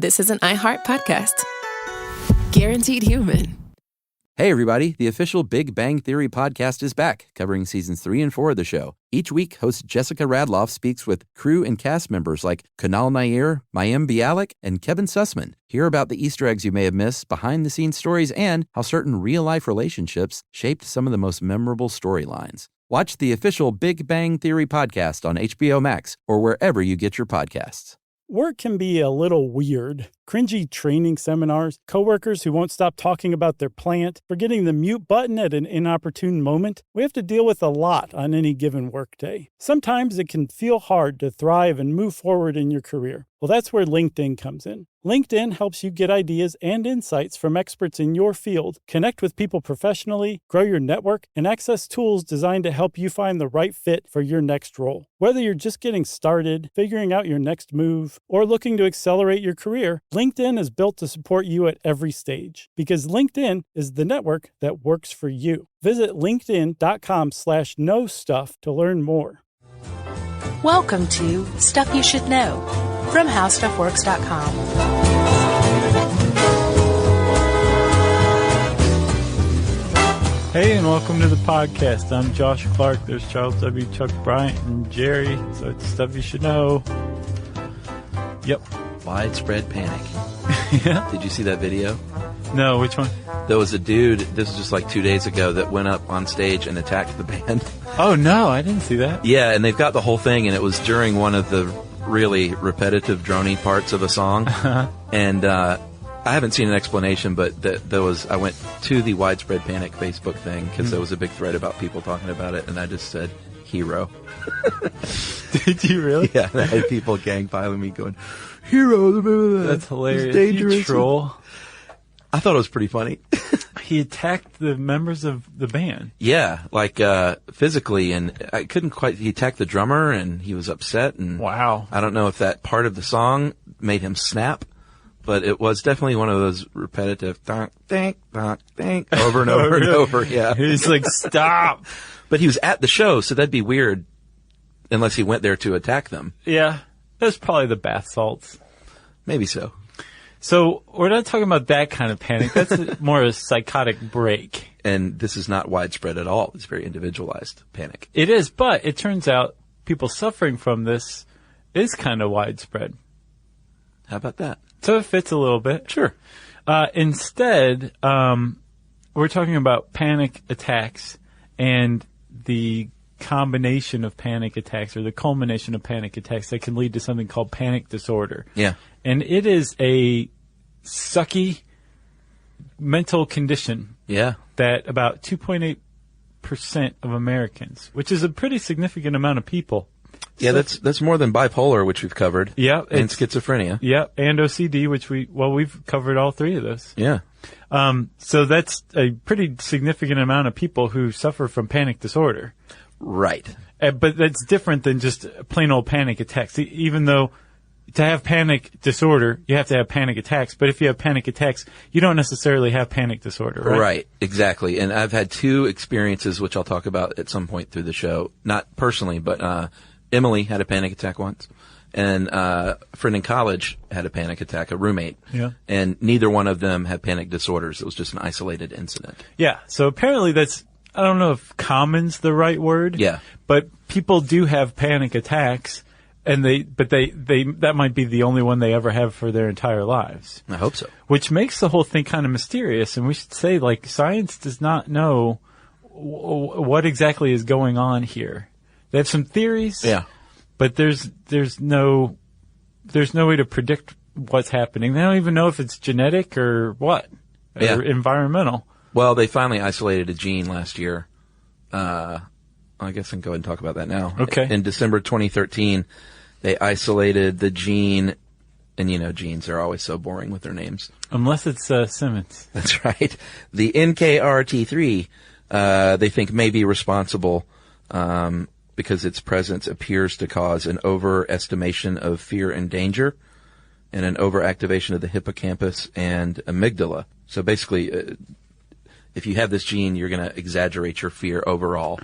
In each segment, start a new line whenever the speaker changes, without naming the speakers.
this is an iHeart podcast. Guaranteed human.
Hey, everybody. The official Big Bang Theory podcast is back, covering seasons 3 and 4 of the show. Each week, host Jessica Radloff speaks with crew and cast members like Kunal Nair, Mayim Bialik, and Kevin Sussman. Hear about the Easter eggs you may have missed, behind-the-scenes stories, and how certain real-life relationships shaped some of the most memorable storylines. Watch the official Big Bang Theory podcast on HBO Max or wherever you get your podcasts.
Work can be a little weird. Cringy training seminars, coworkers who won't stop talking about their plant, forgetting the mute button at an inopportune moment. We have to deal with a lot on any given workday. Sometimes it can feel hard to thrive and move forward in your career. Well, that's where LinkedIn comes in. LinkedIn helps you get ideas and insights from experts in your field, connect with people professionally, grow your network, and access tools designed to help you find the right fit for your next role. Whether you're just getting started, figuring out your next move, or looking to accelerate your career, LinkedIn is built to support you at every stage because LinkedIn is the network that works for you. Visit linkedin.com/know stuff to learn more.
Welcome to Stuff You Should Know from HowStuffWorks.com.
Hey, and welcome to the podcast. I'm Josh Clark. There's Charles W. Chuck Bryant and Jerry. So it's Stuff You Should Know. Yep.
Widespread panic.
Yeah.
Did you see that video?
No, which one?
There was a dude, this was just like 2 days ago, that went up on stage and attacked the band.
Oh, no, I didn't see that.
Yeah, and they've got the whole thing, and it was during one of the really repetitive, drony parts of a song. And I haven't seen an explanation, but I went to the Widespread Panic Facebook thing because there was a big thread about people talking about it, and I just said, hero.
Did you really?
Yeah, and I had people gangpiling me going, hero.
That's hilarious.
It's dangerous.
You troll.
I thought it was pretty funny.
He attacked the members of the band.
Yeah, like physically, and I couldn't quite. He attacked the drummer, and he was upset. And
wow,
I don't know if that part of the song made him snap, but it was definitely one of those repetitive thunk, think, over and over and over. Yeah,
he's like, stop.
But he was at the show, so that'd be weird, unless he went there to attack them.
Yeah, that's probably the bath salts.
Maybe so.
So we're not talking about that kind of panic. That's more a psychotic break.
And this is not widespread at all. It's very individualized panic.
It is, but it turns out people suffering from this is kind of widespread.
How about that?
So it fits a little bit.
Sure.
Instead, we're talking about panic attacks and the combination of panic attacks or the culmination of panic attacks that can lead to something called panic disorder.
Yeah.
And it is a sucky mental condition.
Yeah.
That about 2.8% of Americans, which is a pretty significant amount of people.
Yeah, that's more than bipolar, which we've covered.
Yeah.
And schizophrenia.
Yeah. And OCD, which we've covered all three of those.
Yeah.
So that's a pretty significant amount of people who suffer from panic disorder.
Right.
But that's different than just plain old panic attacks. Even though to have panic disorder, you have to have panic attacks. But if you have panic attacks, you don't necessarily have panic disorder, right?
Right, exactly. And I've had two experiences, which I'll talk about at some point through the show. Not personally, but Emily had a panic attack once. And a friend in college had a panic attack, a roommate.
Yeah.
And neither one of them had panic disorders. It was just an isolated incident.
Yeah. So apparently that's, I don't know if common's the right word.
Yeah.
But people do have panic attacks. And that might be the only one they ever have for their entire lives.
I hope so.
Which makes the whole thing kind of mysterious. And we should say, like, science does not know what exactly is going on here. They have some theories.
Yeah.
But there's no way to predict what's happening. They don't even know if it's genetic or what.
Yeah.
Or environmental.
Well, they finally isolated a gene last year. I guess I can go ahead and talk about that now.
Okay.
In December 2013, they isolated the gene, and you know genes are always so boring with their names.
Unless it's Simmons.
That's right. The NKRT3, they think may be responsible because its presence appears to cause an overestimation of fear and danger and an overactivation of the hippocampus and amygdala. So basically, if you have this gene, you're going to exaggerate your fear overall.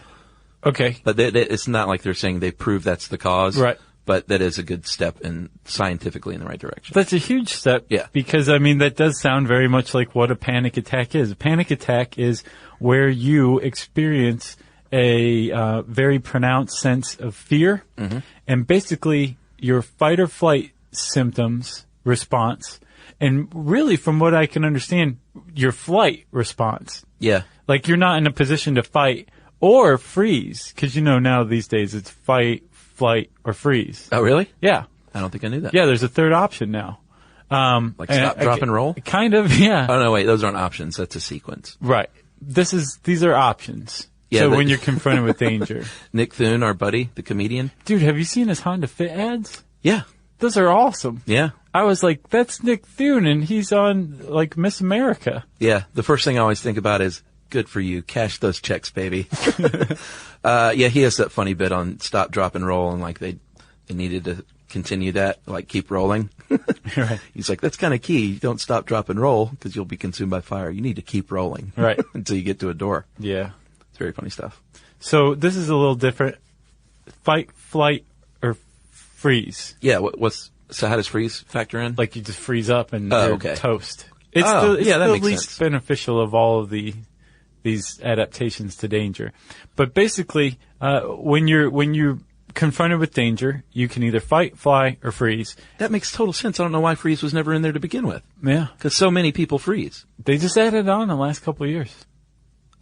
Okay.
But it's not like they're saying they prove that's the cause.
Right.
but that is a good step scientifically in the right direction.
That's a huge step.
Yeah.
Because, I mean, that does sound very much like what a panic attack is. A panic attack is where you experience a very pronounced sense of fear, and basically your fight or flight symptoms response, and really, from what I can understand, your flight response.
Yeah.
Like, you're not in a position to fight or freeze, because now these days it's fight, flight, or freeze.
Oh, really?
Yeah.
I don't think I knew that.
Yeah, there's a third option now.
Like stop, drop, and roll?
Kind of, yeah.
Oh, no, wait. Those aren't options. That's a sequence.
Right. These are options.
Yeah,
so when you're confronted with danger.
Nick Thune, our buddy, the comedian.
Dude, have you seen his Honda Fit ads?
Yeah.
Those are awesome.
Yeah.
I was like, that's Nick Thune, and he's on, like, Miss America.
Yeah. The first thing I always think about is, good for you. Cash those checks, baby. Yeah, he has that funny bit on stop, drop, and roll, and like they needed to continue that, like keep rolling.
Right.
He's like, that's kind of key. You don't stop, drop, and roll because you'll be consumed by fire. You need to keep rolling.
Right.
Until you get to a door.
Yeah.
It's very funny stuff.
So this is a little different. Fight, flight, or freeze.
Yeah. So how does freeze factor in?
Like you just freeze up and you're toast. It's
that
the
makes
least
sense.
beneficial of all of these adaptations to danger. But basically, when you're confronted with danger, you can either fight, fly, or freeze.
That makes total sense. I don't know why freeze was never in there to begin with.
Yeah.
Because so many people freeze.
They just added on the last couple of years.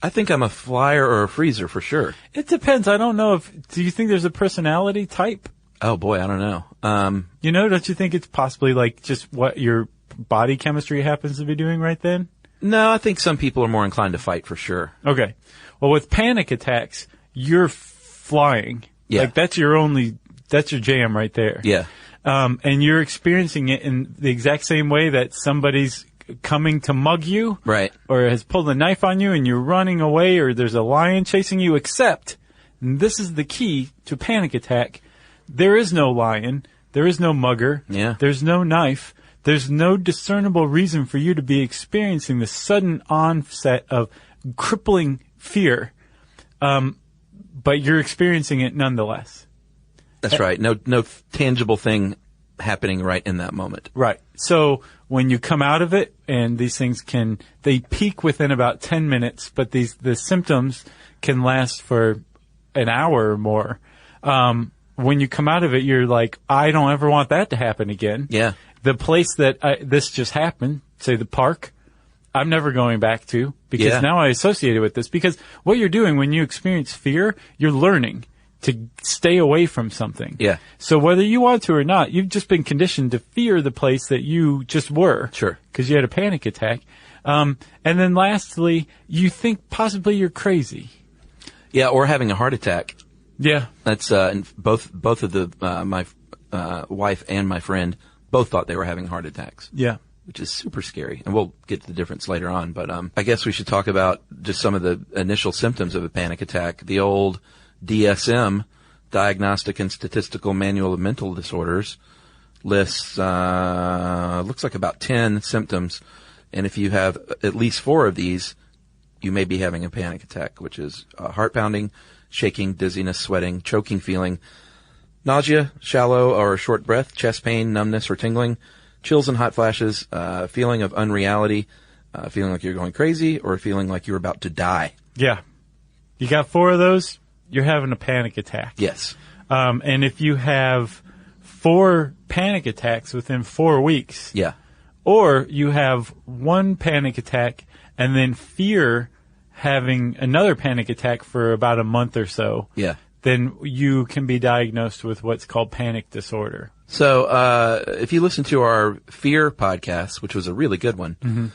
I think I'm a flyer or a freezer for sure.
It depends. I don't know do you think there's a personality type?
Oh boy, I don't know.
Don't you think it's possibly like just what your body chemistry happens to be doing right then?
No, I think some people are more inclined to fight for sure.
Okay. Well, with panic attacks, you're flying.
Yeah.
Like that's your jam right there.
Yeah.
And you're experiencing it in the exact same way that somebody's coming to mug you.
Right.
Or has pulled a knife on you and you're running away, or there's a lion chasing you, except, and this is the key to panic attack, there is no lion, there is no mugger, there's no knife, there's no discernible reason for you to be experiencing the sudden onset of crippling fear, but you're experiencing it nonetheless.
That's right. No tangible thing happening right in that moment.
Right. So when you come out of it, and these things they peak within about 10 minutes, but the symptoms can last for an hour or more. When you come out of it, you're like, I don't ever want that to happen again.
Yeah.
The place that this just happened, say the park, I'm never going back to, because now I associate it with this. Because what you're doing when you experience fear, you're learning to stay away from something.
Yeah.
So whether you want to or not, you've just been conditioned to fear the place that you just were.
Sure. Because
you had a panic attack. And then lastly, you think possibly you're crazy.
Yeah, or having a heart attack.
Yeah.
That's both of my wife and my friend both thought they were having heart attacks.
Yeah.
Which is super scary. And we'll get to the difference later on. But I guess we should talk about just some of the initial symptoms of a panic attack. The old DSM, Diagnostic and Statistical Manual of Mental Disorders, lists, looks like about 10 symptoms. And if you have at least 4 of these, you may be having a panic attack, which is heart pounding, shaking, dizziness, sweating, choking feeling, nausea, shallow or short breath, chest pain, numbness or tingling, chills and hot flashes, feeling of unreality, feeling like you're going crazy, or feeling like you're about to die.
Yeah. You got 4 of those, you're having a panic attack.
Yes.
And if you have 4 panic attacks within 4 weeks.
Yeah.
Or you have 1 panic attack and then fear having another panic attack for about a month or so.
Yeah.
Then you can be diagnosed with what's called panic disorder.
So, if you listen to our fear podcast, which was a really good one,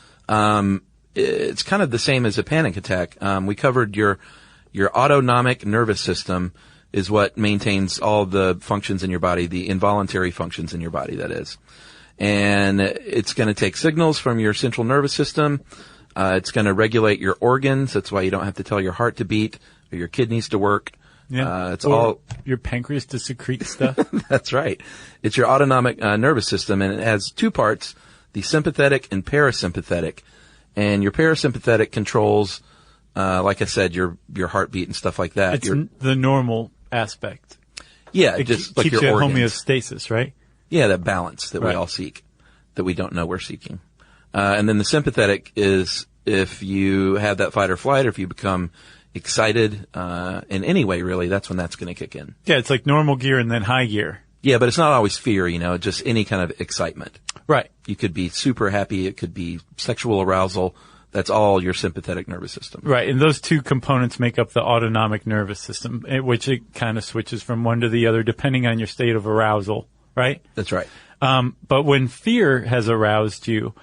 it's kind of the same as a panic attack. We covered your autonomic nervous system is what maintains all the functions in your body, the involuntary functions in your body, that is. And it's going to take signals from your central nervous system. It's going to regulate your organs. That's why you don't have to tell your heart to beat or your kidneys to work.
Yeah.
It's all
your pancreas to secrete stuff.
That's right. It's your autonomic nervous system, and it has 2 parts, the sympathetic and parasympathetic. And your parasympathetic controls, like I said, your heartbeat and stuff like that.
It's the normal aspect.
Yeah,
It
just like
keeps
your
you at
organs.
homeostasis, right?
Yeah, that balance that we
Right.
all seek, that we don't know we're seeking. And then the sympathetic is if you have that fight or flight, or if you become excited in any way, really, that's when that's going to kick in.
Yeah, it's like normal gear and then high gear.
Yeah, but it's not always fear, just any kind of excitement.
Right.
You could be super happy. It could be sexual arousal. That's all your sympathetic nervous system.
Right, and those two components make up the autonomic nervous system, which it kind of switches from one to the other depending on your state of arousal, right?
That's right.
But when fear has aroused you,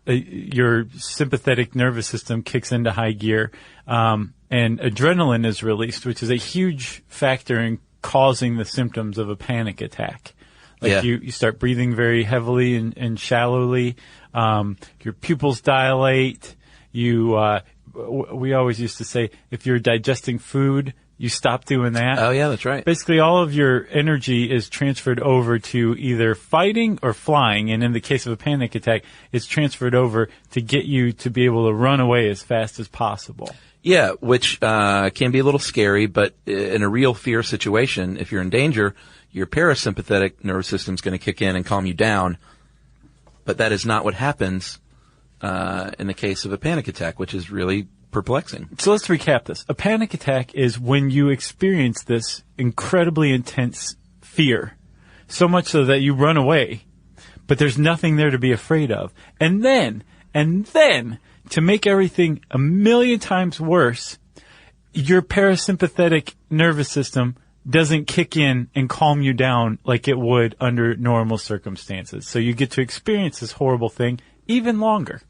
your sympathetic nervous system kicks into high gear, and adrenaline is released, which is a huge factor in causing the symptoms of a panic attack. Like you start breathing very heavily and shallowly. Your pupils dilate. We always used to say, if you're digesting food, you stop doing that.
Oh, yeah, that's right.
Basically, all of your energy is transferred over to either fighting or flying. And in the case of a panic attack, it's transferred over to get you to be able to run away as fast as possible.
Yeah, which can be a little scary, but in a real fear situation, if you're in danger, your parasympathetic nervous system is going to kick in and calm you down. But that is not what happens in the case of a panic attack, which is really perplexing.
So let's recap this. A panic attack is when you experience this incredibly intense fear, so much so that you run away, but there's nothing there to be afraid of. And then, to make everything a million times worse, your parasympathetic nervous system doesn't kick in and calm you down like it would under normal circumstances. So you get to experience this horrible thing even longer.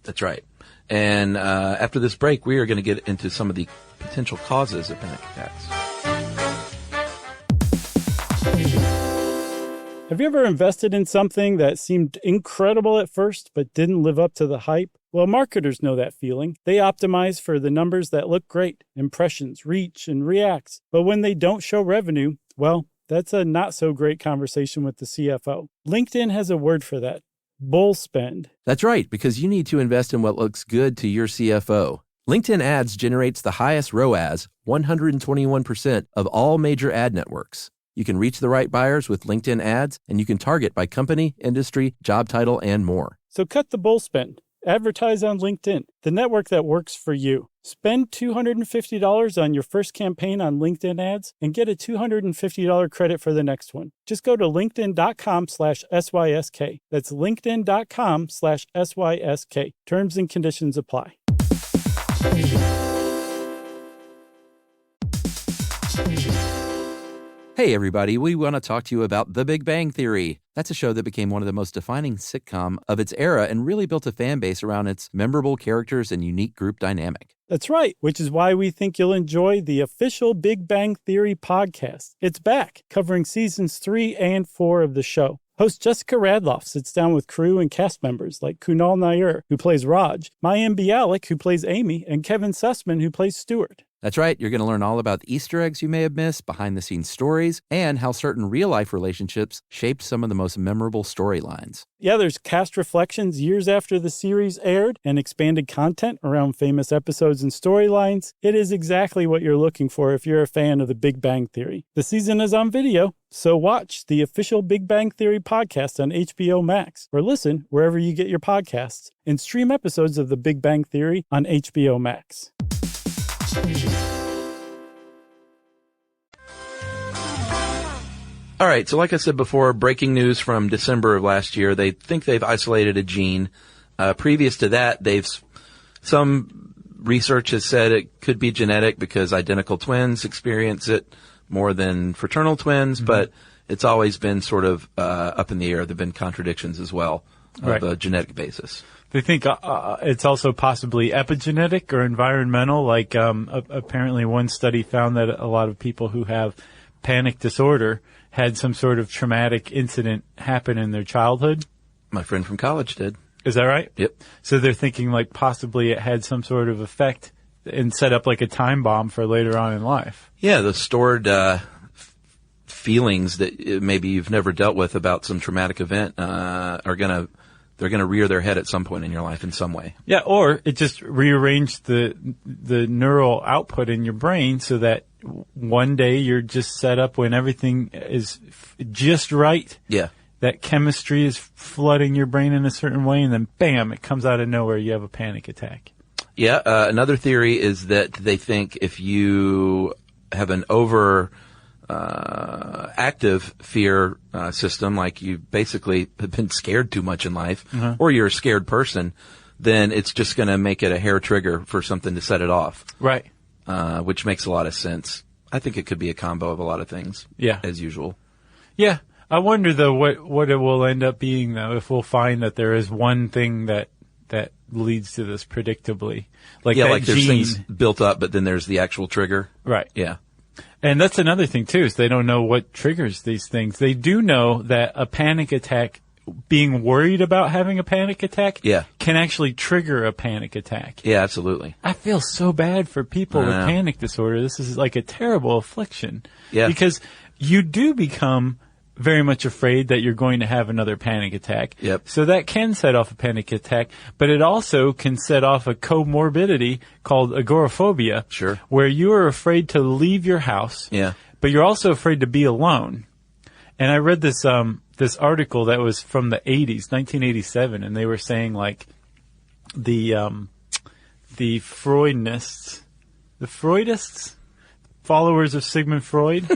That's right. And after this break, we are going to get into some of the potential causes of panic attacks.
Have you ever invested in something that seemed incredible at first but didn't live up to the hype? Well, marketers know that feeling. They optimize for the numbers that look great, impressions, reach, and reacts. But when they don't show revenue, well, that's a not so great conversation with the CFO. LinkedIn has a word for that: bull spend.
That's right, because you need to invest in what looks good to your CFO. LinkedIn Ads generates the highest ROAS, 121% of all major ad networks. You can reach the right buyers with LinkedIn Ads, and you can target by company, industry, job title, and more.
So cut the bull spend. Advertise on LinkedIn, the network that works for you. Spend $250 on your first campaign on LinkedIn Ads and get a $250 credit for the next one. Just go to linkedin.com/SYSK. That's linkedin.com/SYSK. Terms and conditions apply.
Hey, everybody, we want to talk to you about The Big Bang Theory. That's a show that became one of the most defining sitcom of its era and really built a fan base around its memorable characters and unique group dynamic.
That's right, which is why we think you'll enjoy the official Big Bang Theory podcast. It's back, covering seasons 3 and 4 of the show. Host Jessica Radloff sits down with crew and cast members like Kunal Nair, who plays Raj, Mayim Bialik, who plays Amy, and Kevin Sussman, who plays Stuart.
That's right. You're going to learn all about the Easter eggs you may have missed, behind-the-scenes stories, and how certain real-life relationships shaped some of the most memorable storylines.
Yeah, there's cast reflections years after the series aired and expanded content around famous episodes and storylines. It is exactly what you're looking for if you're a fan of The Big Bang Theory. The season is on video, so watch the official Big Bang Theory podcast on HBO Max, or listen wherever you get your podcasts, and stream episodes of The Big Bang Theory on HBO Max.
All right, so like I said before, breaking news from December of last year. They think they've isolated a gene. Previous to that, some research has said it could be genetic because identical twins experience it more than fraternal twins, but it's always been sort of up in the air. There have been contradictions as well of a genetic basis.
They think it's also possibly epigenetic or environmental. Like apparently one study found that a lot of people who have panic disorder had some sort of traumatic incident happen in their childhood.
My friend from college did.
Is that right?
Yep.
So they're thinking like possibly it had some sort of effect and set up like a time bomb for later on in life.
Yeah, the stored feelings that maybe you've never dealt with about some traumatic event they're going to rear their head at some point in your life in some way.
Yeah, or it just rearranged the neural output in your brain so that one day you're just set up when everything is just right.
Yeah.
That chemistry is flooding your brain in a certain way, and then bam, it comes out of nowhere. You have a panic attack.
Yeah. Another theory is that they think if you have an active fear system, like you basically have been scared too much in life, or you're a scared person, then it's just going to make it a hair trigger for something to set it off.
Right.
Which makes a lot of sense. I think it could be a combo of a lot of things.
Yeah.
As usual.
Yeah. I wonder, though, what it will end up being, though, if we'll find that there is one thing that leads to this predictably. Like that
like there's
gene.
things built up, but then there's the actual trigger.
Right.
Yeah.
And that's another thing, too, is they don't know what triggers these things. They do know that a panic attack, being worried about having a panic attack, can actually trigger a panic attack.
Yeah, absolutely.
I feel so bad for people with panic disorder. This is like a terrible affliction.
Yeah.
Because you do become very much afraid that you're going to have another panic attack.
Yep.
So that can set off a panic attack, but it also can set off a comorbidity called agoraphobia.
Sure.
Where you are afraid to leave your house.
Yeah.
But you're also afraid to be alone. And I read this this article that was from the 80s, 1987, and they were saying like the Freudists, followers of Sigmund Freud,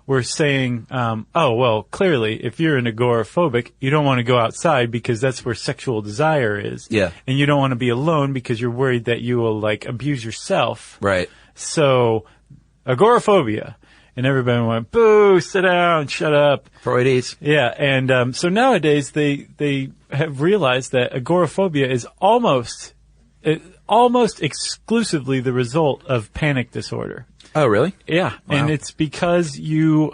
were saying, oh, well, clearly, if you're an agoraphobic, you don't want to go outside because that's where sexual desire is.
Yeah.
And you don't want to be alone because you're worried that you will, like, abuse yourself.
Right.
So, agoraphobia. And everybody went, boo, sit down, shut up.
Freudies.
Yeah, and so nowadays they have realized that agoraphobia is almost exclusively the result of panic disorder.
Oh, really?
Yeah,
Wow.
and it's because you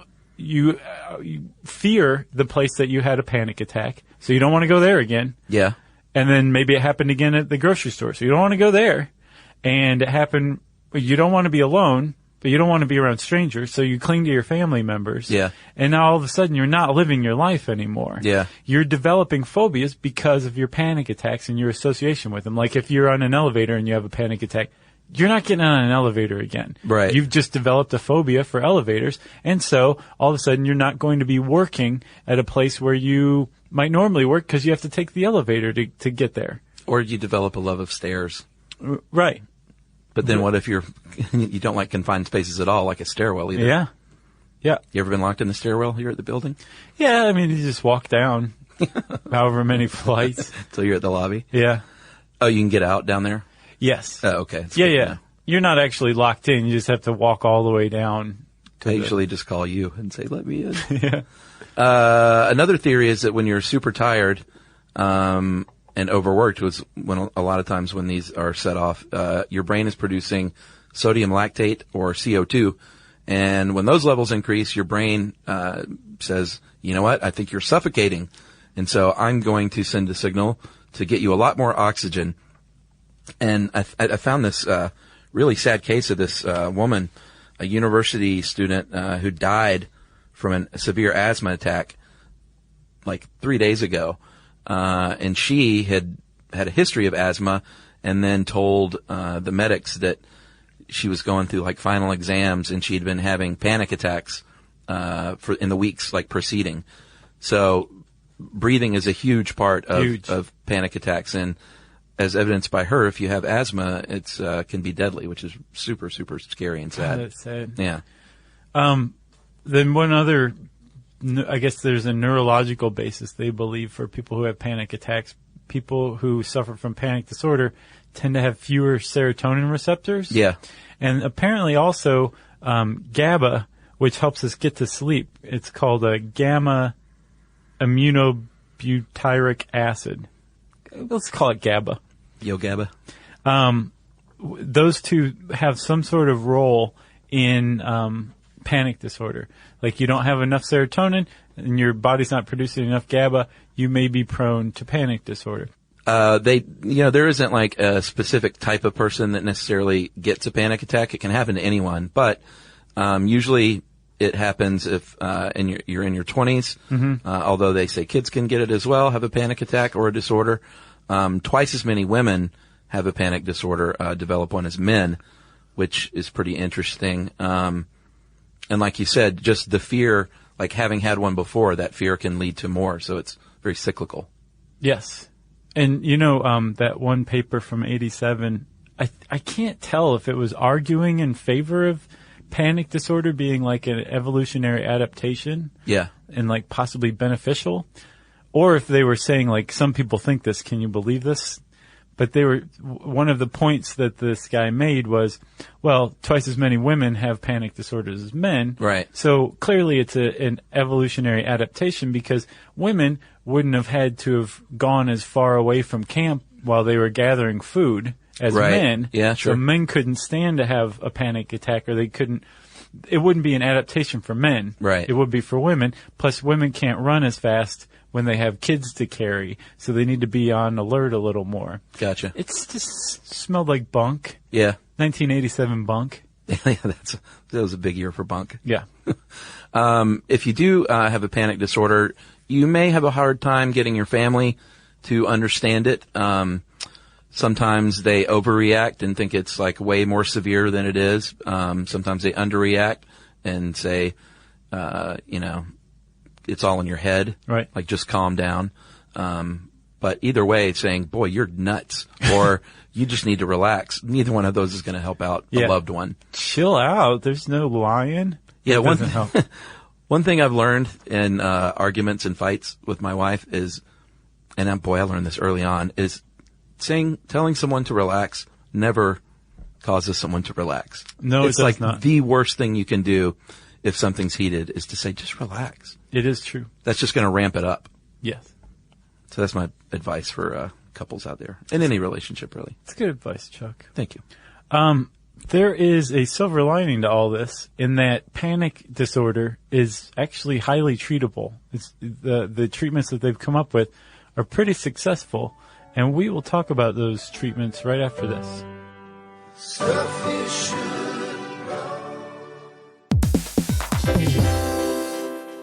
fear the place that you had a panic attack, so you don't want to go there again.
Yeah.
And then maybe it happened again at the grocery store, so you don't want to go there. And it happened, you don't want to be alone, but you don't want to be around strangers, so you cling to your family members.
Yeah.
And now all of a sudden you're not living your life anymore.
Yeah.
You're developing phobias because of your panic attacks and your association with them. Like if you're on an elevator and you have a panic attack, you're not getting on an elevator again.
Right.
You've just developed a phobia for elevators, and so all of a sudden you're not going to be working at a place where you might normally work because you have to take the elevator to get there.
Or you develop a love of stairs.
Right.
But then what if you don't like confined spaces at all, like a stairwell either?
Yeah. Yeah.
You ever been locked in the stairwell here at the building?
Yeah, I mean, you just walk down however many flights.
Till you're at the lobby?
Yeah.
Oh, you can get out down there?
Yes.
Oh, okay. That's
Yeah,
good to
yeah.
know.
You're not actually locked in. You just have to walk all the way down.
I usually just call you and say, let me in.
Yeah.
Another theory is that when you're super tired and overworked, was when a lot of times when these are set off, your brain is producing sodium lactate or CO2. And when those levels increase, your brain says, you know what, I think you're suffocating. And so I'm going to send a signal to get you a lot more oxygen. And I found this really sad case of this woman, a university student who died from a severe asthma attack like 3 days ago. And she had a history of asthma and then told the medics that she was going through like final exams and she'd been having panic attacks in the weeks like preceding. So breathing is a huge part of panic attacks, and as evidenced by her, if you have asthma, it's can be deadly, which is super, super scary and sad.
That's sad.
Yeah.
Then one other, I guess there's a neurological basis, they believe, for people who have panic attacks. People who suffer from panic disorder tend to have fewer serotonin receptors.
Yeah.
And apparently also GABA, which helps us get to sleep. It's called a gamma aminobutyric acid. Let's call it GABA.
Yo, GABA.
Those two have some sort of role in panic disorder. Like you don't have enough serotonin and your body's not producing enough GABA, you may be prone to panic disorder.
There isn't like a specific type of person that necessarily gets a panic attack. It can happen to anyone, but usually it happens if you're in your 20s. Mm-hmm. Although they say kids can get it as well, have a panic attack or a disorder. Twice as many women have a panic disorder, develop one as men, which is pretty interesting. And like you said, just the fear, like having had one before, that fear can lead to more. So it's very cyclical.
Yes. And, that one paper from 87, I can't tell if it was arguing in favor of panic disorder being like an evolutionary adaptation.
Yeah.
And like possibly beneficial. Or if they were saying like, some people think this, can you believe this? But one of the points that this guy made was, well, twice as many women have panic disorders as men.
Right.
So clearly it's an evolutionary adaptation because women wouldn't have had to have gone as far away from camp while they were gathering food as men.
Yeah, sure.
So men couldn't stand to have a panic attack, or it wouldn't be an adaptation for men.
Right.
It would be for women. Plus women can't run as fast when they have kids to carry, so they need to be on alert a little more.
Gotcha.
It's just smelled like bunk.
Yeah.
1987 bunk.
Yeah, that was a big year for bunk.
Yeah.
If you do have a panic disorder, you may have a hard time getting your family to understand it. Sometimes they overreact and think it's like way more severe than it is. Sometimes they underreact and say, it's all in your head.
Right.
Like, just calm down. But either way, saying, boy, you're nuts, or you just need to relax. Neither one of those is going to help out a loved one.
Chill out. There's no lying.
Yeah.
Help.
One thing I've learned in arguments and fights with my wife is, and I learned this early on, is telling someone to relax never causes someone to relax.
No,
it's
it does
like
not.
The worst thing you can do if something's heated is to say, just relax.
It is true.
That's just going to ramp it up.
Yes.
So that's my advice for couples out there in any relationship, really.
It's good advice, Chuck.
Thank you.
There is a silver lining to all this in that panic disorder is actually highly treatable. It's the treatments that they've come up with are pretty successful, and we will talk about those treatments right after this.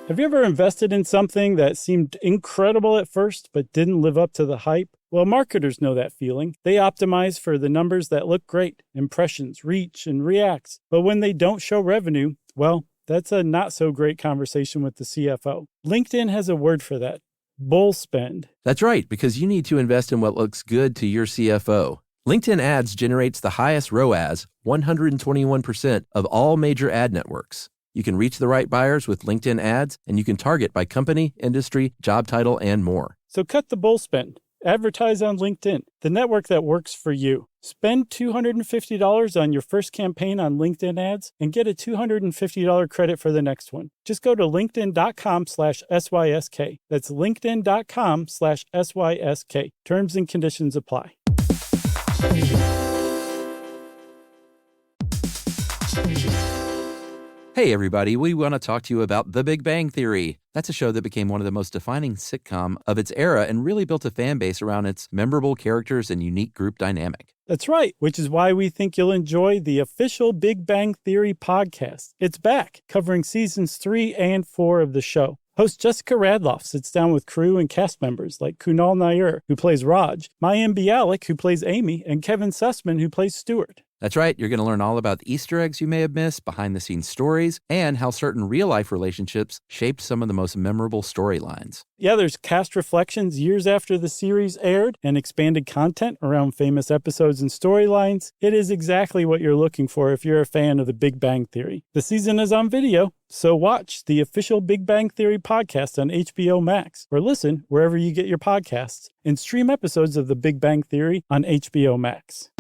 Have you ever invested in something that seemed incredible at first but didn't live up to the hype? Well, marketers know that feeling. They optimize for the numbers that look great, impressions, reach, and reacts. But when they don't show revenue, well, that's a not so great conversation with the CFO. LinkedIn has a word for that: bull spend.
That's right, because you need to invest in what looks good to your CFO. LinkedIn Ads generates the highest ROAS, 121% of all major ad networks. You can reach the right buyers with LinkedIn Ads, and you can target by company, industry, job title, and more.
So cut the bull spend. Advertise on LinkedIn, the network that works for you. Spend $250 on your first campaign on LinkedIn Ads and get a $250 credit for the next one. Just go to linkedin.com/SYSK. That's linkedin.com/SYSK. Terms and conditions apply.
Hey, everybody, we want to talk to you about The Big Bang Theory. That's a show that became one of the most defining sitcom of its era and really built a fan base around its memorable characters and unique group dynamic.
That's right, which is why we think you'll enjoy the official Big Bang Theory podcast. It's back, covering seasons 3 and 4 of the show. Host Jessica Radloff sits down with crew and cast members like Kunal Nair, who plays Raj, Mayim Bialik, who plays Amy, and Kevin Sussman, who plays Stuart.
That's right. You're going to learn all about the Easter eggs you may have missed, behind-the-scenes stories, and how certain real-life relationships shaped some of the most memorable storylines.
Yeah, there's cast reflections years after the series aired and expanded content around famous episodes and storylines. It is exactly what you're looking for if you're a fan of the Big Bang Theory. The season is on video, so watch the official Big Bang Theory podcast on HBO Max, or listen wherever you get your podcasts, and stream episodes of the Big Bang Theory on HBO Max.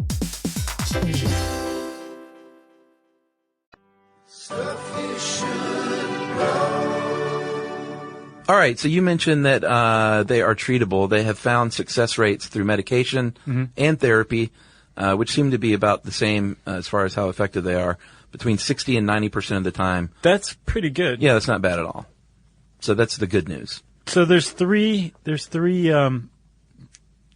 All right, so you mentioned that they are treatable. They have found success rates through medication and therapy, which seem to be about the same as far as how effective they are, between 60 and 90% of the time.
That's pretty good.
Yeah, that's not bad at all. So that's the good news.
So there's three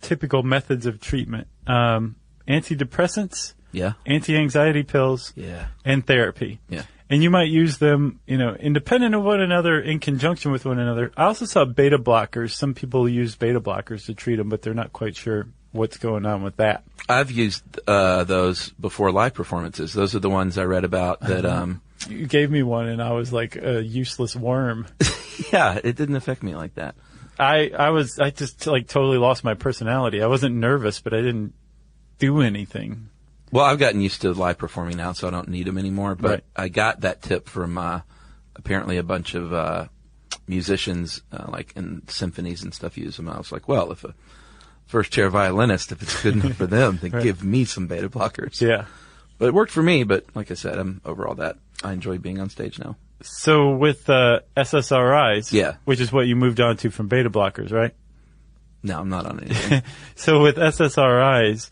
typical methods of treatment: antidepressants,
Yeah.
anti-anxiety pills,
Yeah.
and therapy.
Yeah.
And you might use them, independent of one another, in conjunction with one another. I also saw beta blockers. Some people use beta blockers to treat them, but they're not quite sure what's going on with that.
I've used those before live performances. Those are the ones I read about that.
You gave me one, and I was like a useless worm.
Yeah, it didn't affect me like that.
I just like totally lost my personality. I wasn't nervous, but I didn't do anything.
Well, I've gotten used to live performing now, so I don't need them anymore. But
Right.
I got that tip from apparently a bunch of musicians, like in symphonies and stuff, use them. I was like, well, if a first chair violinist, if it's good enough for them, then
Right.
give me some beta blockers.
Yeah.
But it worked for me. But like I said, I'm over all that. I enjoy being on stage now.
So with SSRIs,
Yeah.
which is what you moved on to from beta blockers, right?
No, I'm not on anything.
So with SSRIs,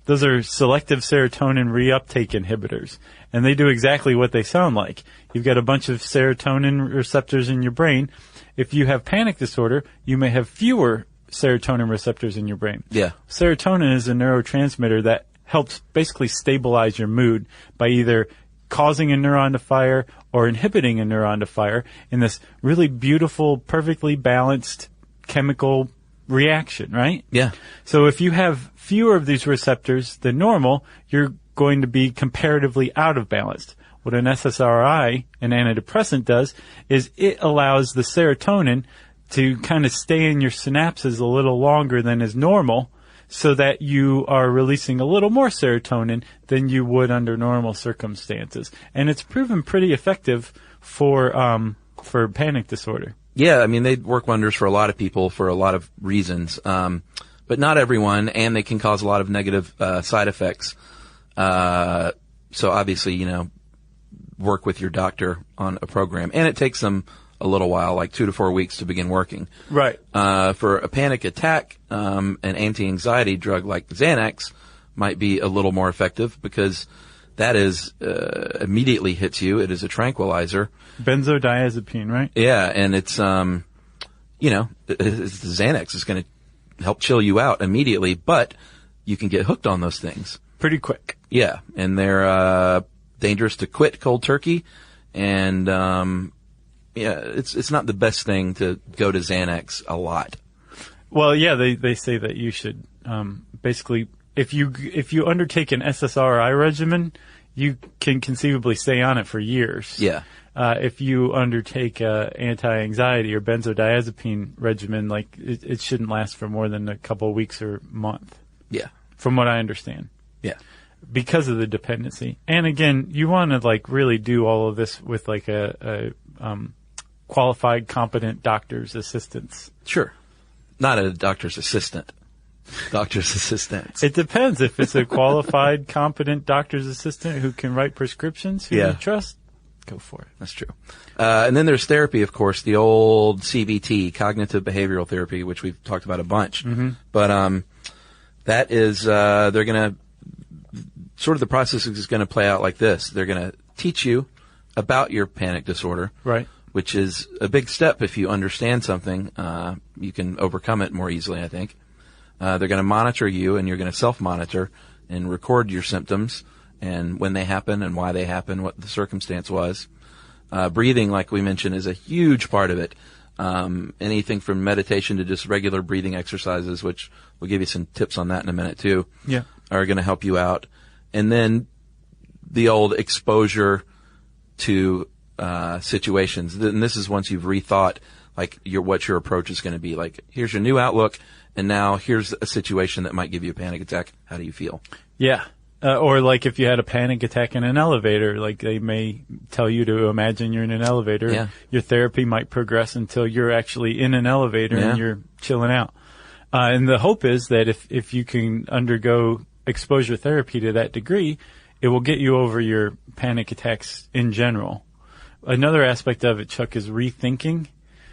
those are selective serotonin reuptake inhibitors, and they do exactly what they sound like. You've got a bunch of serotonin receptors in your brain. If you have panic disorder, you may have fewer serotonin receptors in your brain.
Yeah.
Serotonin is a neurotransmitter that helps basically stabilize your mood by either causing a neuron to fire or inhibiting a neuron to fire in this really beautiful, perfectly balanced chemical reaction, right?
Yeah.
So if you have fewer of these receptors than normal, you're going to be comparatively out of balance. What an SSRI, an antidepressant, does is it allows the serotonin to kind of stay in your synapses a little longer than is normal, so that you are releasing a little more serotonin than you would under normal circumstances. And it's proven pretty effective for panic disorder.
Yeah, I mean, they work wonders for a lot of people for a lot of reasons, but not everyone, and they can cause a lot of negative side effects. So obviously, work with your doctor on a program, and it takes them a little while, like 2 to 4 weeks to begin working.
Right.
For a panic attack, an anti-anxiety drug like Xanax might be a little more effective because that is immediately hits you. It is a tranquilizer.
Benzodiazepine, right?
Yeah, and it's the Xanax is going to help chill you out immediately, but you can get hooked on those things
Pretty quick.
Yeah, and they're dangerous to quit cold turkey, and it's not the best thing to go to Xanax a lot.
Well, yeah, they say that you should basically, if you undertake an SSRI regimen, you can conceivably stay on it for years.
Yeah.
If you undertake a anti-anxiety or benzodiazepine regimen, like it shouldn't last for more than a couple of weeks or month.
Yeah.
From what I understand.
Yeah.
Because of the dependency. And again, you want to really do all of this with a qualified, competent doctor's assistance.
Sure. Not a doctor's assistant. Doctor's assistants.
It depends. If it's a qualified, competent doctor's assistant who can write prescriptions, who you trust, go for it.
That's true. And then there's therapy, of course, the old CBT, cognitive behavioral therapy, which we've talked about a bunch. Mm-hmm. But that is, they're going to, sort of the process is going to play out like this. They're going to teach you about your panic disorder.
Right.
Which is a big step. If you understand something, you can overcome it more easily, I think. They're going to monitor you, and you're going to self-monitor and record your symptoms and when they happen and why they happen, what the circumstance was. Breathing, like we mentioned, is a huge part of it. Anything from meditation to just regular breathing exercises, which we'll give you some tips on that in a minute too, are going to help you out. And then the old exposure to situations. And this is once you've rethought what your approach is going to be. Like, here's your new outlook, and now here's a situation that might give you a panic attack. How do you feel? Yeah.
Or if you had a panic attack in an elevator, they may tell you to imagine you're in an elevator.
Yeah.
Your therapy might progress until you're actually in an elevator and you're chilling out. And the hope is that if you can undergo exposure therapy to that degree, it will get you over your panic attacks in general. Another aspect of it, Chuck, is rethinking.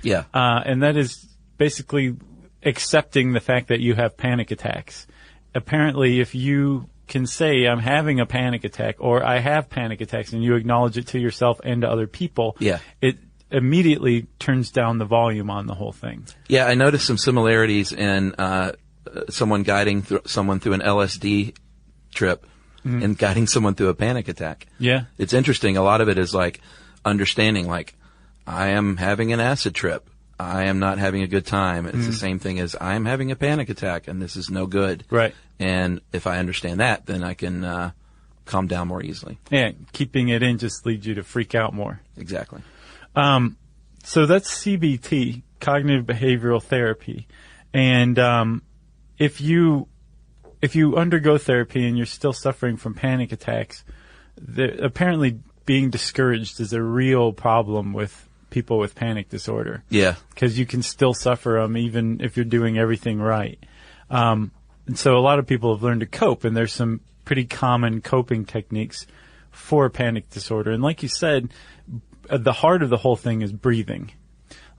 Yeah.
And that is basically accepting the fact that you have panic attacks. Apparently, if you can say, I'm having a panic attack, or I have panic attacks, and you acknowledge it to yourself and to other people, it immediately turns down the volume on the whole thing.
Yeah, I noticed some similarities in someone guiding someone through an LSD trip and guiding someone through a panic attack.
Yeah.
It's interesting. A lot of it is understanding, I am having an acid trip. I am not having a good time. It's the same thing as I'm having a panic attack, and this is no good.
Right.
And if I understand that, then I can calm down more easily.
Yeah, keeping it in just leads you to freak out more.
Exactly.
So that's CBT, cognitive behavioral therapy. And if you undergo therapy and you're still suffering from panic attacks, apparently being discouraged is a real problem with people with panic disorder.
Yeah.
Because you can still suffer them even if you're doing everything right. And so a lot of people have learned to cope, and there's some pretty common coping techniques for panic disorder. And like you said, the heart of the whole thing is breathing.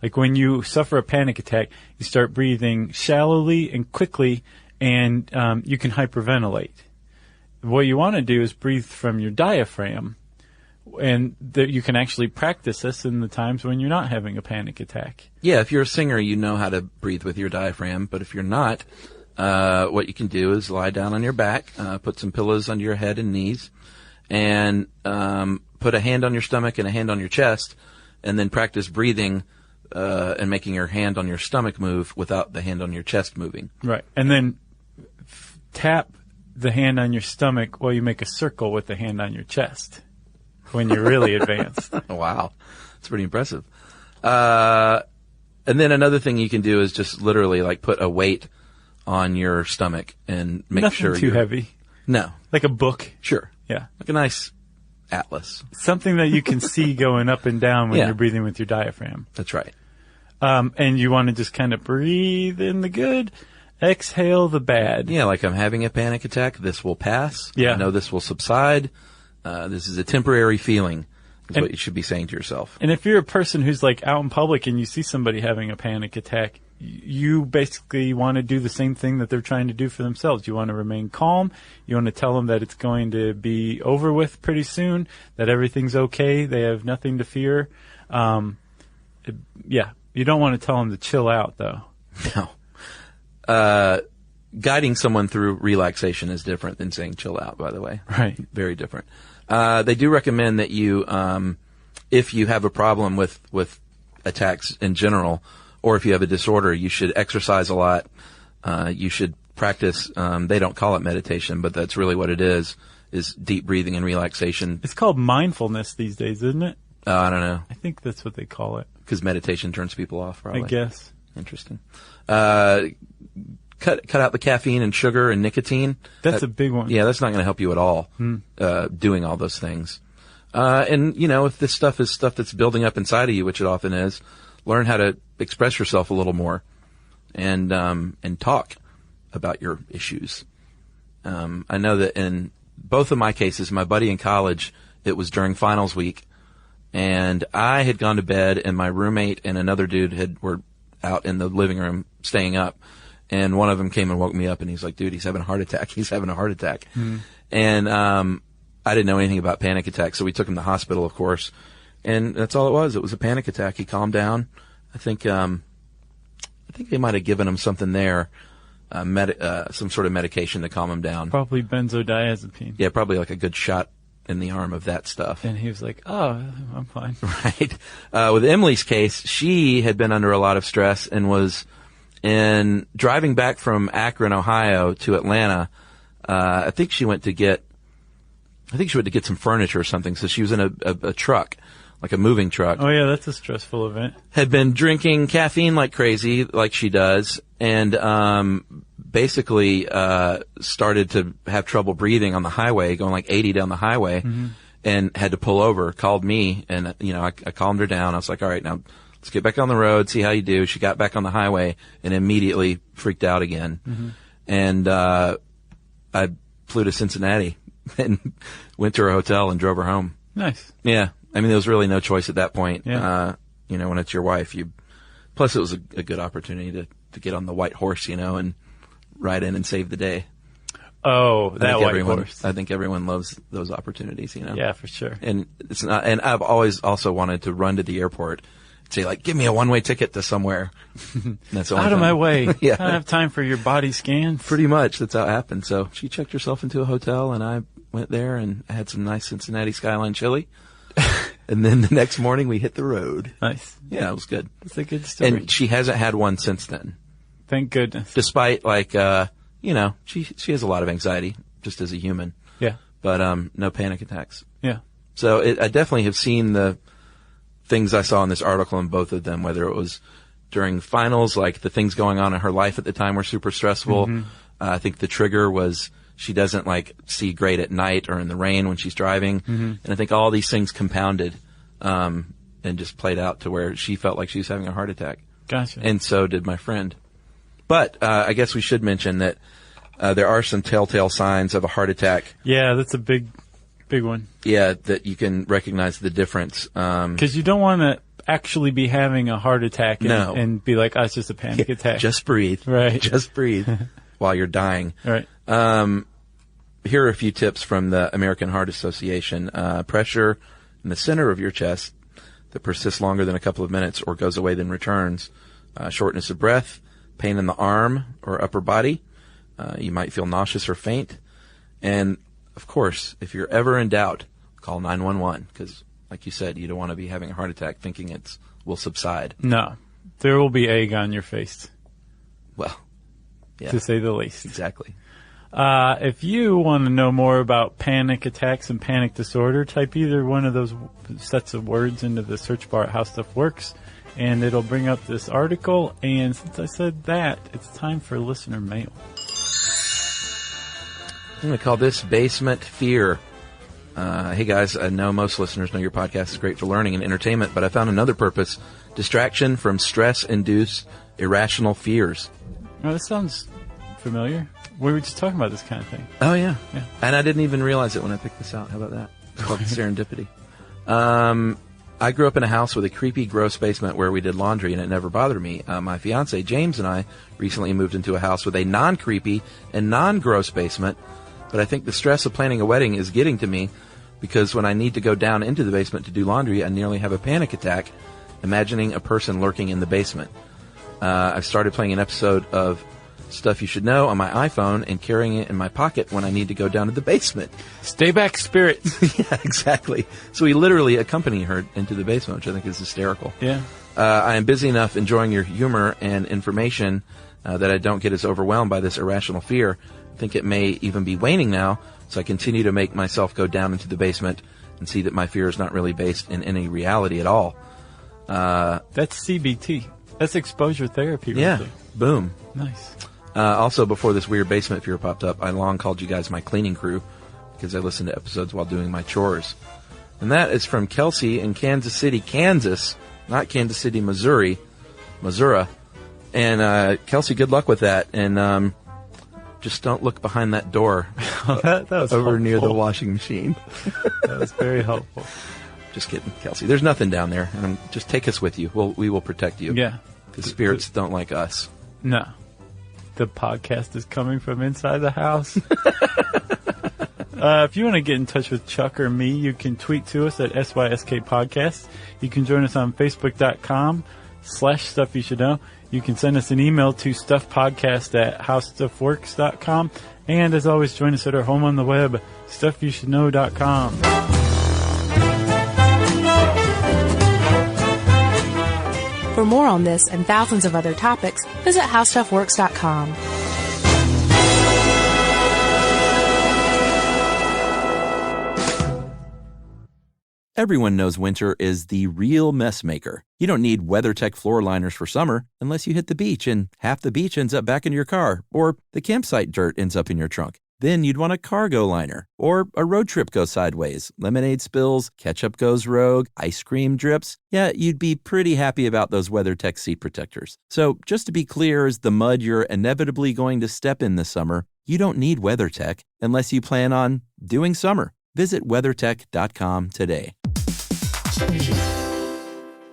Like when you suffer a panic attack, you start breathing shallowly and quickly, and you can hyperventilate. What you want to do is breathe from your diaphragm, and you can actually practice this in the times when you're not having a panic attack.
Yeah, if you're a singer, you know how to breathe with your diaphragm, but if you're not, what you can do is lie down on your back, put some pillows under your head and knees, and put a hand on your stomach and a hand on your chest, and then practice breathing and making your hand on your stomach move without the hand on your chest moving.
Right. And then tap the hand on your stomach while you make a circle with the hand on your chest when you're really advanced.
Wow. That's pretty impressive. And then another thing you can do is just literally like put a weight on your stomach and make
Nothing
sure
too heavy.
No.
Like a book.
Sure.
Yeah.
Like a nice atlas.
Something that you can see going up and down when
Yeah.
you're breathing with your diaphragm.
That's right.
And you want to just kind of breathe in the good, exhale the bad.
Yeah, like I'm having a panic attack. This will pass.
Yeah.
I know this will subside. This is a temporary feeling, is what you should be saying to yourself.
And if you're a person who's like out in public and you see somebody having a panic attack, you basically want to do the same thing that they're trying to do for themselves. You want to remain calm. You want to tell them that it's going to be over with pretty soon, that everything's okay. They have nothing to fear. Yeah. You don't want to tell them to chill out, though.
No. Guiding someone through relaxation is different than saying chill out, by the way.
Right.
Very different. They do recommend that you, if you have a problem with attacks in general, or if you have a disorder, you should exercise a lot. You should practice, they don't call it meditation, but that's really what it is deep breathing and relaxation.
It's called mindfulness these days, isn't it?
I don't know.
I think that's what they call it.
Because meditation turns people off, probably.
I guess.
Interesting. Cut out the caffeine and sugar and nicotine.
That's a big one.
Yeah, that's not going to help you at all, doing all those things. And, if this stuff is stuff that's building up inside of you, which it often is, learn how to express yourself a little more and talk about your issues. I know that in both of my cases, my buddy in college, it was during finals week, and I had gone to bed, and my roommate and another dude were out in the living room staying up. And one of them came and woke me up, and he's like, dude, he's having a heart attack. He's having a heart attack. And I didn't know anything about panic attacks, so we took him to the hospital, of course. And that's all it was. It was a panic attack. He calmed down. I think they might have given him something there, some sort of medication to calm him down.
Probably benzodiazepine.
Yeah, probably like a good shot in the arm of that stuff.
And he was like, oh, I'm fine.
Right. With Emily's case, she had been under a lot of stress and was driving back from Akron, Ohio to Atlanta. I think she went to get some furniture or something. So she was in a truck, like a moving truck.
Oh yeah, that's a stressful event.
Had been drinking caffeine like crazy, like she does, and basically started to have trouble breathing on the highway, going like 80 down the highway, and had to pull over. Called me, and I calmed her down. I was like, all right, now let's get back on the road, see how you do. She got back on the highway and immediately freaked out again. And I flew to Cincinnati and went to her hotel and drove her home.
Nice.
Yeah. I mean, there was really no choice at that point.
Yeah.
When it's your wife, plus it was a good opportunity to get on the white horse, and ride in and save the day.
Oh, that white horse.
I think everyone loves those opportunities,
Yeah, for sure.
And it's not, and I've always also wanted to run to the airport, say like, give me a one-way ticket to somewhere. That's the only
Out of
time.
my way.
Yeah.
I don't have time for your body scans.
Pretty much. That's how it happened. So she checked herself into a hotel, and I went there and I had some nice Cincinnati Skyline chili. And then the next morning we hit the road.
Nice.
Yeah, it was good.
That's a good story.
And she hasn't had one since then.
Thank goodness.
Despite she has a lot of anxiety just as a human.
Yeah.
But no panic attacks.
Yeah.
So I definitely have seen the things I saw in this article in both of them, whether it was during finals, like the things going on in her life at the time were super stressful.
Mm-hmm.
I think the trigger was she doesn't see great at night or in the rain when she's driving.
Mm-hmm.
And I think all these things compounded and just played out to where she felt like she was having a heart attack.
Gotcha.
And so did my friend. But I guess we should mention that there are some telltale signs of a heart attack.
Yeah, that's a big one.
Yeah, that you can recognize the difference.
Because you don't want to actually be having a heart attack and be like, it's just a panic attack.
Just breathe.
Right.
Just breathe while you're dying.
Right.
Here are a few tips from the American Heart Association. Pressure in the center of your chest that persists longer than a couple of minutes or goes away then returns. Shortness of breath, pain in the arm or upper body. You might feel nauseous or faint. And, of course, if you're ever in doubt, call 911 because, like you said, you don't want to be having a heart attack thinking will subside.
No. There will be egg on your face.
Well, yeah.
To say the least.
Exactly.
If you want to know more about panic attacks and panic disorder, type either one of those sets of words into the search bar at How Stuff Works, and it'll bring up this article. And since I said that, it's time for listener mail.
I'm going to call this Basement Fear. Hey guys, I know most listeners know your podcast is great for learning and entertainment, but I found another purpose: distraction from stress-induced irrational fears.
Oh, this sounds familiar. We were just talking about this kind of thing.
Oh, yeah.
Yeah.
And I didn't even realize it when I picked this out. How about that? It's called serendipity. I grew up in a house with a creepy, gross basement where we did laundry, and it never bothered me. My fiance, James, and I recently moved into a house with a non-creepy and non-gross basement, but I think the stress of planning a wedding is getting to me because when I need to go down into the basement to do laundry, I nearly have a panic attack imagining a person lurking in the basement. I've started playing an episode of Stuff You Should Know on my iPhone and carrying it in my pocket when I need to go down to the basement.
Stay back, spirit.
Yeah, exactly. So we literally accompany her into the basement, which I think is hysterical.
Yeah.
I am busy enough enjoying your humor and information that I don't get as overwhelmed by this irrational fear. I think it may even be waning now, so I continue to make myself go down into the basement and see that my fear is not really based in any reality at all.
That's CBT. That's exposure therapy. Right
Yeah.
there.
Boom.
Nice.
Also, before this weird basement fear popped up, I long called you guys my cleaning crew because I listened to episodes while doing my chores. And that is from Kelsey in Kansas City, Kansas, not Kansas City, Missouri. And Kelsey, good luck with that. And just don't look behind that door
that was
over
helpful.
near the washing machine.
That was very helpful.
Just kidding, Kelsey. There's nothing down there. And just take us with you. We will protect you.
Yeah.
Because spirits don't like us.
No. The podcast is coming from inside the house. If you want to get in touch with Chuck or me, you can tweet to us at SYSK Podcast. You can join us on Facebook.com/Stuff You Should Know. You can send us an email to stuffpodcast@howstuffworks.com. And as always, join us at our home on the web, stuffyoushouldknow.com.
For more on this and thousands of other topics, visit howstuffworks.com.
Everyone knows winter is the real mess maker. You don't need WeatherTech floor liners for summer unless you hit the beach and half the beach ends up back in your car, or the campsite dirt ends up in your trunk. Then you'd want a cargo liner, or a road trip goes sideways, lemonade spills, ketchup goes rogue, ice cream drips. Yeah, you'd be pretty happy about those WeatherTech seat protectors. So just to be clear, as the mud you're inevitably going to step in this summer, you don't need WeatherTech unless you plan on doing summer. Visit WeatherTech.com today.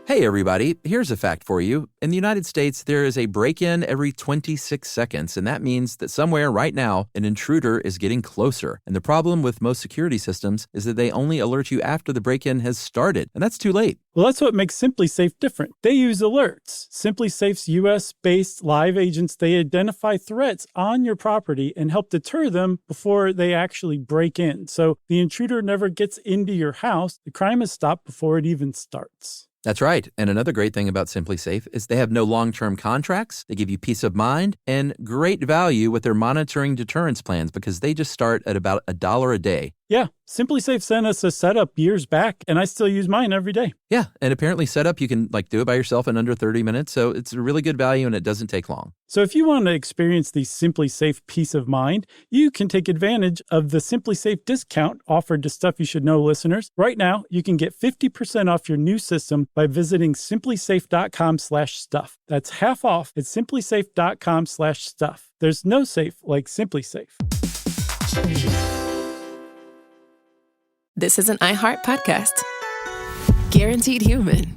Hey everybody, here's a fact for you. In the United States, there is a break-in every 26 seconds, and that means that somewhere right now, an intruder is getting closer. And the problem with most security systems is that they only alert you after the break-in has started, and that's too late.
Well, that's what makes SimpliSafe different. They use alerts. SimpliSafe's US-based live agents, they identify threats on your property and help deter them before they actually break in. So the intruder never gets into your house. The crime is stopped before it even starts.
That's right. And another great thing about SimpliSafe is they have no long-term contracts. They give you peace of mind and great value with their monitoring deterrence plans because they just start at about $1 a day.
Yeah, SimpliSafe sent us a setup years back, and I still use mine every day.
Yeah, and apparently setup, you can do it by yourself in under 30 minutes. So it's a really good value and it doesn't take long.
So if you want to experience the SimpliSafe peace of mind, you can take advantage of the SimpliSafe discount offered to Stuff You Should Know listeners. Right now, you can get 50% off your new system by visiting simplisafe.com/stuff. That's half off at simplisafe.com/stuff. There's no safe like SimpliSafe.
This is an iHeart podcast. Guaranteed Human.